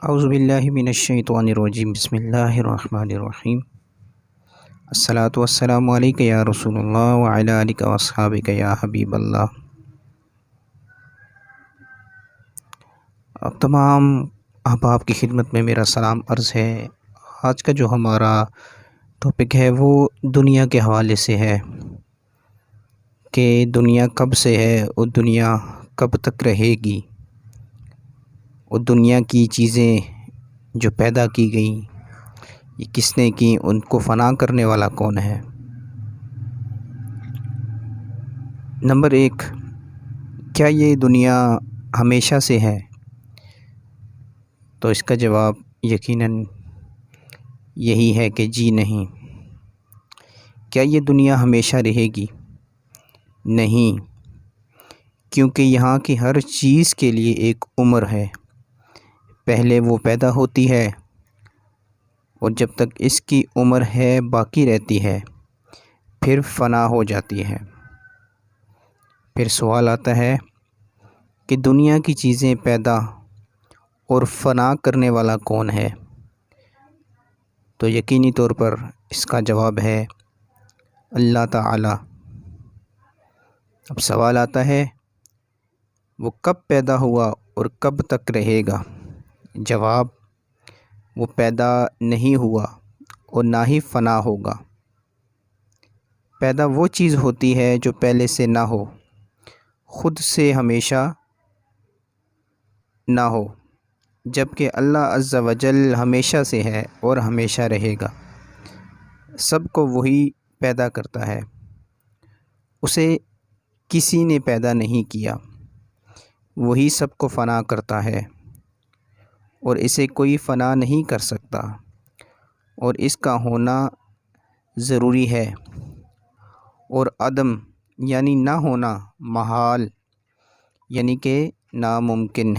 اعوذ باللہ من الشیطان الرجیم بسم اللہ الرحمن الرحیم الصلاۃ والسلام علیک یا رسول اللہ وعلی آلک واصحابک یا حبیب اللہ۔ تمام احباب کی خدمت میں میرا سلام عرض ہے۔ آج کا جو ہمارا ٹاپک ہے وہ دنیا کے حوالے سے ہے کہ دنیا کب سے ہے اور دنیا کب تک رہے گی، اور دنیا کی چیزیں جو پیدا کی گئیں یہ کس نے کی، ان کو فنا کرنے والا کون ہے۔ نمبر 1، کیا یہ دنیا ہمیشہ سے ہے؟ تو اس کا جواب یقیناً یہی ہے کہ جی نہیں۔ کیا یہ دنیا ہمیشہ رہے گی؟ نہیں، کیونکہ یہاں کی ہر چیز کے لیے ایک عمر ہے۔ پہلے وہ پیدا ہوتی ہے اور جب تک اس کی عمر ہے باقی رہتی ہے، پھر فنا ہو جاتی ہے۔ پھر سوال آتا ہے کہ دنیا کی چیزیں پیدا اور فنا کرنے والا کون ہے؟ تو یقینی طور پر اس کا جواب ہے اللہ تعالی۔ اب سوال آتا ہے وہ کب پیدا ہوا اور کب تک رہے گا؟ جواب، وہ پیدا نہیں ہوا اور نہ ہی فنا ہوگا۔ پیدا وہ چیز ہوتی ہے جو پہلے سے نہ ہو، خود سے ہمیشہ نہ ہو، جبکہ اللہ عز و جل ہمیشہ سے ہے اور ہمیشہ رہے گا۔ سب کو وہی پیدا کرتا ہے، اسے کسی نے پیدا نہیں کیا۔ وہی سب کو فنا کرتا ہے اور اسے کوئی فنا نہیں کر سکتا، اور اس کا ہونا ضروری ہے، اور عدم یعنی نہ ہونا محال یعنی کہ ناممکن ہے۔